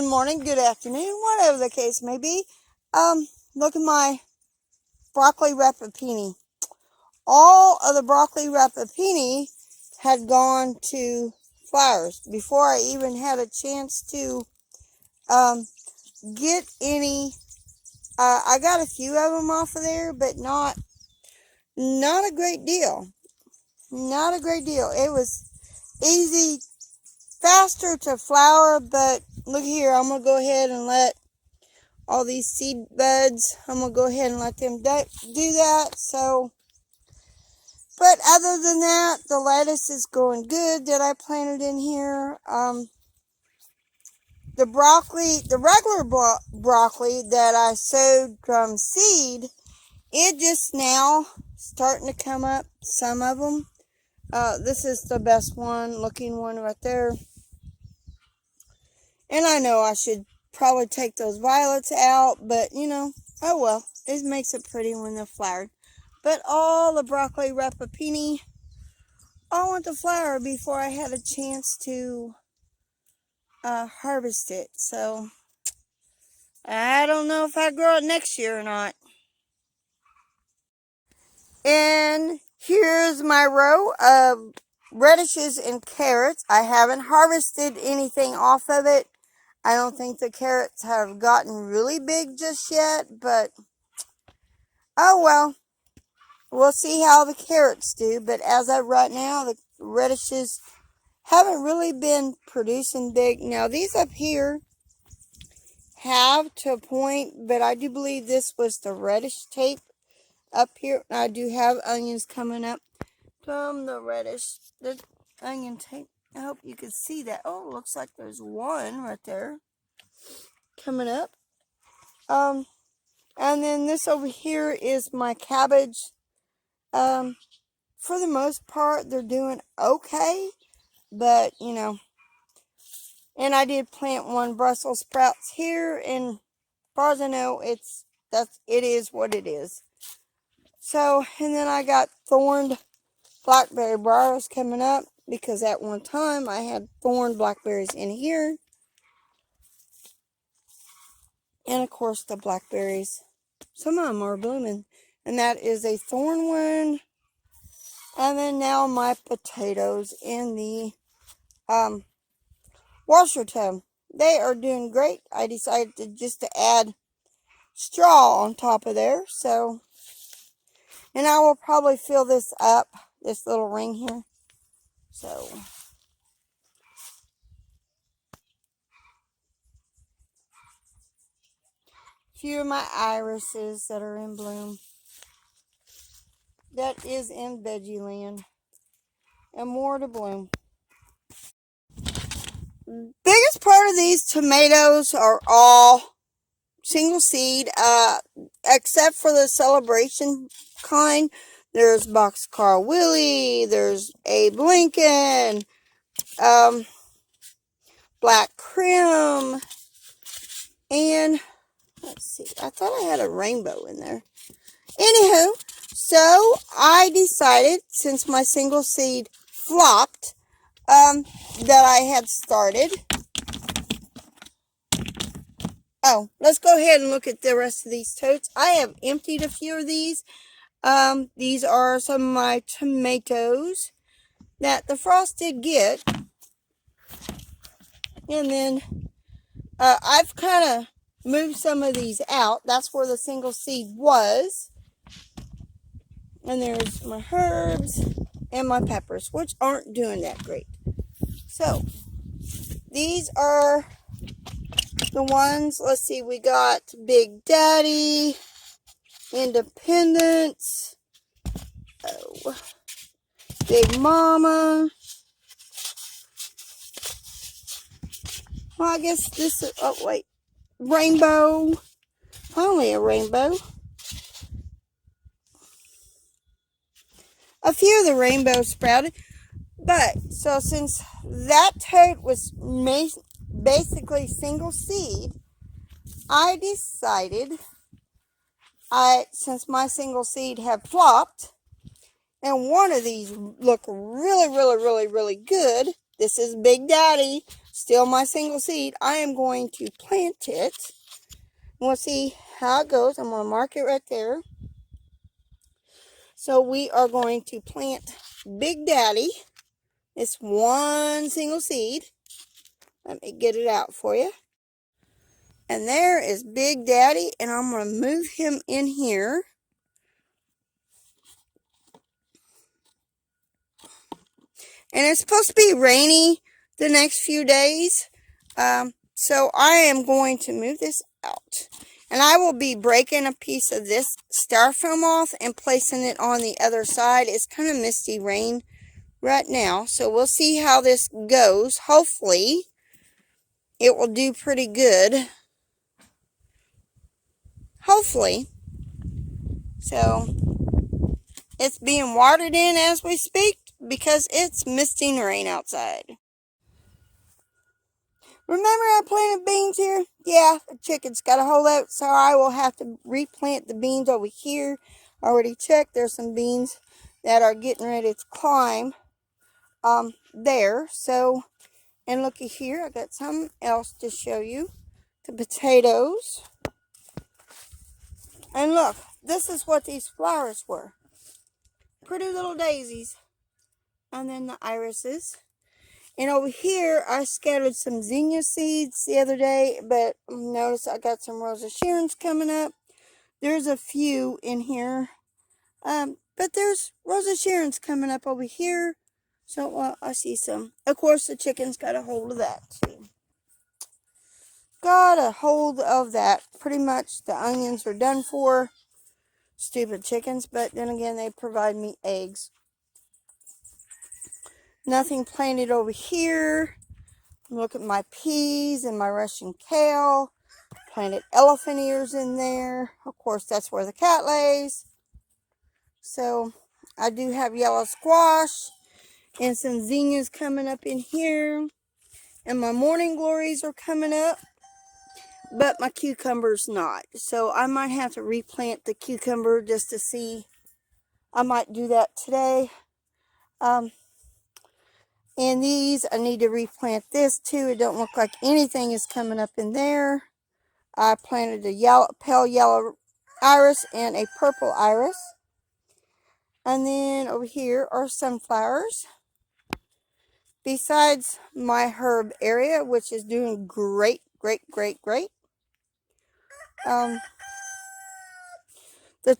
good morning, good afternoon, whatever the case may be. Look at my broccoli rappapeeni. All of the broccoli rappapeeni had gone to flowers before I even had a chance to get any. I got a few of them off of there, but not a great deal. Not a great deal. It was easy, faster to flower, but look here, I'm going to go ahead and let all these seed buds, I'm going to go ahead and let them do that. So, but other than that, the lettuce is going good that I planted in here. The broccoli, the regular broccoli that I sowed from seed, it just now starting to come up, some of them. This is the best one, looking one right there. And I know I should probably take those violets out, but you know, oh well, it makes it pretty when they're flowered. But all the broccoli rappapeeni all went to flower before I had a chance to harvest it. So I don't know if I grow it next year or not. And here's my row of radishes and carrots. I haven't harvested anything off of it. I don't think the carrots have gotten really big just yet, but oh well. We'll see how the carrots do. But as of right now, the radishes haven't really been producing big. Now, these up here have to a point, but I do believe this was the reddish tape up here. I do have onions coming up from the reddish, the onion tape. I hope you can see that. Oh, looks like there's one right there coming up. And then this over here is my cabbage. For the most part, they're doing okay, but you know, and I did plant one Brussels sprouts here, and as far as I know, it is what it is. So, and then I got thorned blackberry briars coming up, because at one time I had thorned blackberries in here. And of course the blackberries, some of them are blooming. And that is a thorn one. And then now my potatoes in the washer tub. They are doing great. I decided to add straw on top of there. So, and I will probably fill this up, this little ring here. So, a few of my irises that are in bloom. That is in veggie land. And more to bloom. Biggest part of these tomatoes are all single seed, except for the celebration kind. There's Boxcar Willie, there's Abe Lincoln, Black Crim, and let's see, I thought I had a rainbow in there. Anywho, so I decided, since my single seed flopped, that I had started. Oh, let's go ahead and look at the rest of these totes. I have emptied a few of these. These are some of my tomatoes that the frost did get. And then I've kind of moved some of these out. That's where the single seed was. And there's my herbs and my peppers, which aren't doing that great. So, these are the ones, let's see, we got Big Daddy, Independence, oh, Big Mama. Well, I guess this is, oh wait, Rainbow, finally a rainbow. A few of the rainbows sprouted, but, so since that tote was basically single seed, I decided, since my single seed had flopped, and one of these look really good, this is Big Daddy, Still my single seed. I am going to plant it. We'll see how it goes. I'm going to mark it right there. So we are going to plant Big Daddy. It's one single seed. Let me get it out for you. And there is Big Daddy, and I'm going to move him in here. And it's supposed to be rainy the next few days. So I am going to move this out. And I will be breaking a piece of this styrofoam off and placing it on the other side. It's kind of misty rain right now. So we'll see how this goes. Hopefully, it will do pretty good. Hopefully. So, it's being watered in as we speak because it's misting rain outside. Remember I planted beans here? Yeah, the chickens got a hold of it, so I will have to replant the beans over here. I already checked. There's some beans that are getting ready to climb there. So, and looky here, I got something else to show you. The potatoes. And look, this is what these flowers were. Pretty little daisies. And then the irises. And over here, I scattered some zinnia seeds the other day, but notice I got some Rosa Sharons coming up. There's a few in here, but there's Rosa Sharons coming up over here. So I see some. Of course, the chickens got a hold of that too. Got a hold of that. Pretty much the onions are done for. Stupid chickens, but then again, they provide me eggs. Nothing planted over here. Look at my peas and my Russian kale. Planted elephant ears in there. Of course, that's where the cat lays. So, I do have yellow squash and some zinnias coming up in here. And my morning glories are coming up. But my cucumber's not. So, I might have to replant the cucumber just to see. I might do that today. And these, I need to replant this too. It don't look like anything is coming up in there. I planted a pale yellow iris and a purple iris. And then over here are sunflowers. Besides my herb area, which is doing great, great, great, great. The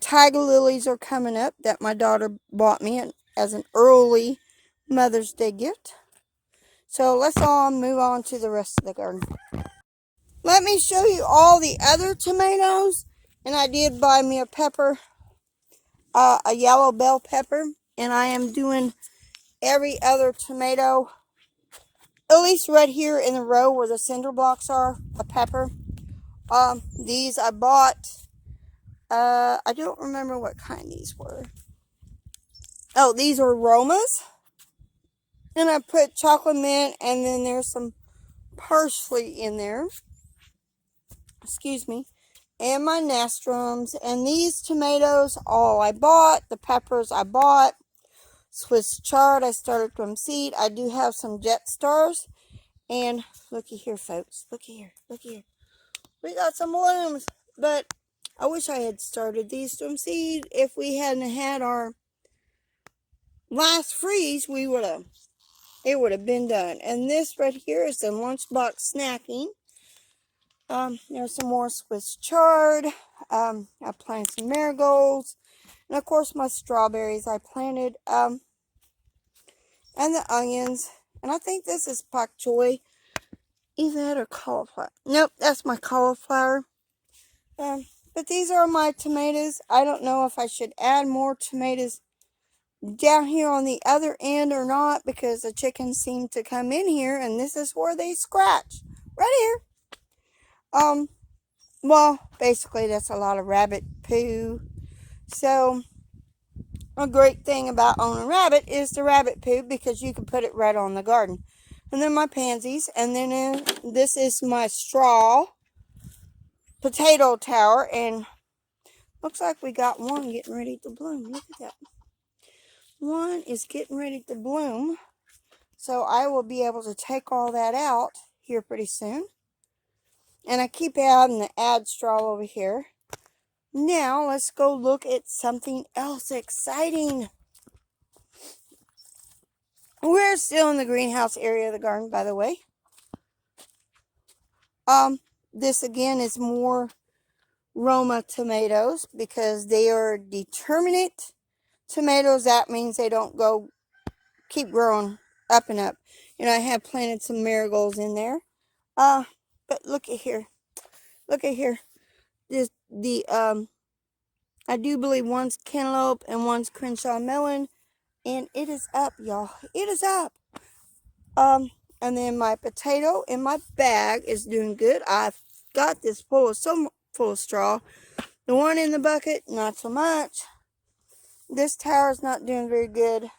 tiger lilies are coming up that my daughter bought me as an early Mother's Day gift. So let's all move on to the rest of the garden. Let me show you all the other tomatoes. And I did buy me a pepper, a yellow bell pepper. And I am doing every other tomato, at least right here in the row where the cinder blocks are, a pepper. These I bought. I don't remember what kind these were. Oh, these are aromas. And I put chocolate mint, and then there's some parsley in there. Excuse me. And my nastrums. And these tomatoes, all I bought. The peppers I bought. Swiss chard, I started from seed. I do have some Jet Stars. And looky here, folks. Looky here. Looky here. We got some blooms. But I wish I had started these from seed. If we hadn't had our last freeze, it would have been done. And this right here is the lunchbox snacking. There's some more Swiss chard. I planted some marigolds. And of course my strawberries I planted. And the onions. And I think this is pak choi. Either that or cauliflower. Nope, that's my cauliflower. But these are my tomatoes. I don't know if I should add more tomatoes down here on the other end or not, because the chickens seem to come in here and this is where they scratch. Right here. Well, basically that's a lot of rabbit poo. So, a great thing about owning a rabbit is the rabbit poo, because you can put it right on the garden. And then my pansies, and then this is my straw potato tower, and looks like we got one getting ready to bloom. Look at that. One is getting ready to bloom. So I will be able to take all that out here pretty soon. And I keep adding the add straw over here. Now let's go look at something else exciting. We're still in the greenhouse area of the garden, by the way. This again is more Roma tomatoes because they are determinate tomatoes. That means they don't keep growing up and up. And I have planted some marigolds in there. But look at here. Look at here. I do believe one's cantaloupe and one's Crenshaw melon. And it is up, y'all. It is up. And then my potato in my bag is doing good. I've got this full of straw. The one in the bucket, not so much. This tower's not doing very good.